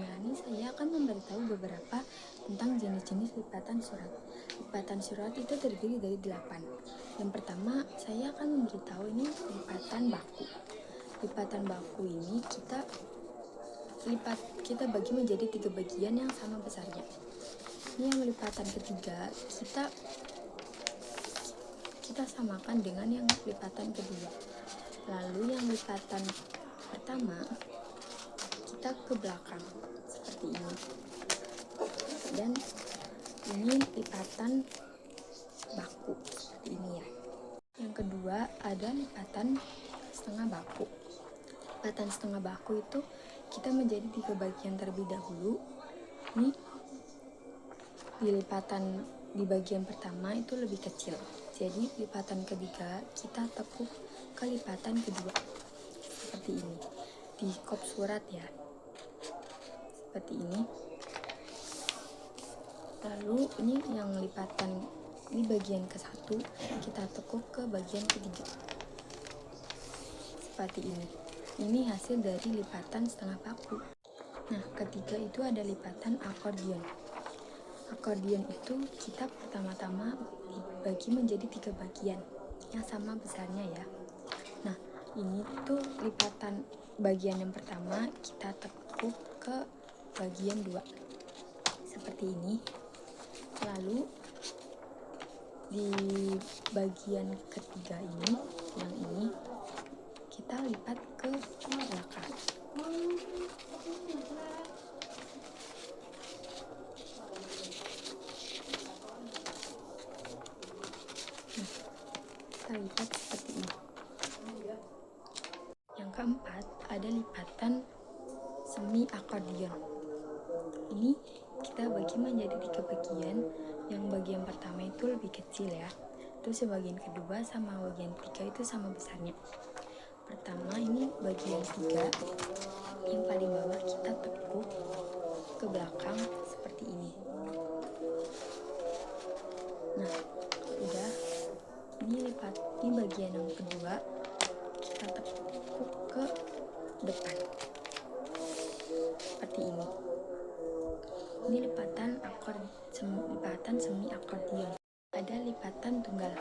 ini saya akan memberitahu beberapa tentang jenis-jenis lipatan surat. Lipatan surat itu terdiri dari 8. Yang pertama, saya akan memberitahu ini lipatan baku. Lipatan baku ini kita bagi menjadi 3 bagian yang sama besarnya. Ini yang lipatan ketiga, kita samakan dengan yang lipatan kedua. Lalu yang lipatan pertama kita ke belakang seperti ini, dan ini lipatan baku seperti ini ya. Yang kedua ada lipatan setengah baku. Lipatan setengah baku itu kita menjadi 3 bagian terlebih dahulu. Ini di bagian pertama itu lebih kecil, jadi lipatan ketiga kita tekuk ke lipatan kedua seperti ini di kop surat ya, seperti ini. Lalu ini yang lipatan di bagian ke-1 kita tekuk ke bagian ketiga seperti ini. Ini hasil dari lipatan setengah baku. Nah, ketiga itu ada lipatan akordion. Akordion itu kita pertama-tama dibagi menjadi 3 bagian yang sama besarnya ya. Nah, ini tuh lipatan bagian yang pertama kita tekuk ke bagian 2 seperti ini. Lalu di bagian ketiga ini, yang ini kita lipat ke belakang. Kita lipat seperti ini. Yang keempat ada lipatan semi akordion. Ini kita bagi menjadi 3 bagian. Yang bagian pertama itu lebih kecil ya, terus bagian kedua sama bagian ketiga itu sama besarnya. Pertama ini bagian 3, yang paling bawah kita tekuk ke belakang seperti ini. Nah, udah, ini bagian yang kedua kita tekuk ke depan seperti ini. Ini lipatan semi akordion. Ada lipatan tunggal.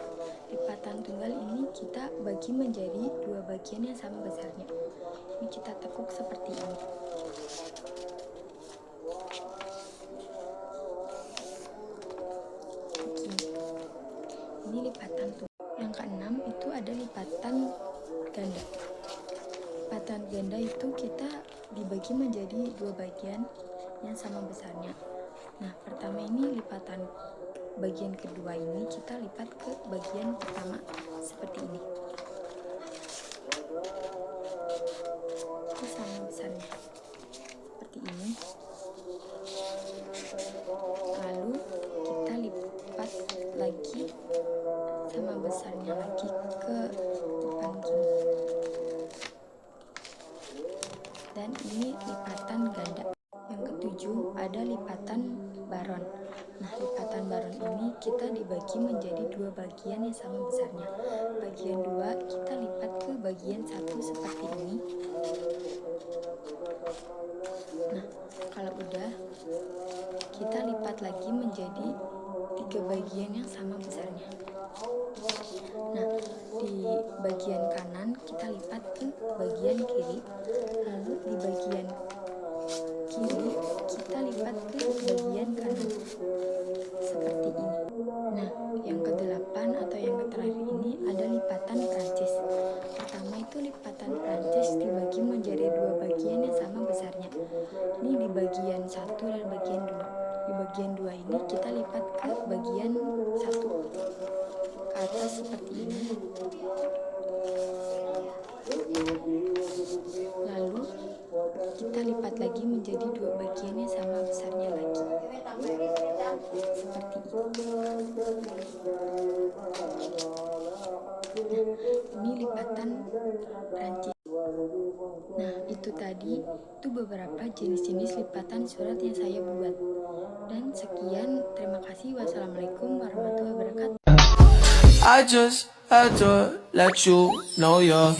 Lipatan tunggal ini kita bagi menjadi 2 bagian yang sama besarnya. Ini kita tekuk seperti ini. Ini lipatan tunggal. Yang keenam itu ada lipatan ganda. Lipatan ganda itu kita dibagi menjadi 2 bagian yang sama besarnya. Nah, pertama ini lipatan bagian kedua ini kita lipat ke bagian pertama seperti ini. Itu sama besarnya seperti ini. Lalu kita lipat lagi sama besarnya lagi ke depan gini. Dan ini lipatan ganda. Yang ketujuh ada lipatan baron. Nah, lipatan baron ini kita dibagi menjadi 2 bagian yang sama besarnya. Bagian 2 kita lipat ke bagian 1 seperti ini. Nah, kalau udah, kita lipat lagi menjadi 3 bagian yang sama besarnya. Nah, di bagian kanan kita lipat ke bagian kiri. Lalu di bagian kiri kita lipat ke bagian kanan seperti ini. Nah, yang ke-8 atau yang terakhir ini ada lipatan Prancis. Pertama itu lipatan Prancis dibagi menjadi 2 bagian yang sama besarnya. Ini di bagian 1 dan bagian 2. Di bagian 2 ini kita lipat ke bagian 1 ke atas seperti ini. Lalu kita lipat lagi menjadi 2 bagian yang sama besarnya lagi seperti itu. Nah, ini lipatan Prancis. Nah, itu tadi beberapa jenis-jenis lipatan surat yang saya buat. Dan sekian, terima kasih. Wassalamualaikum warahmatullahi wabarakatuh. I just had to let you know you're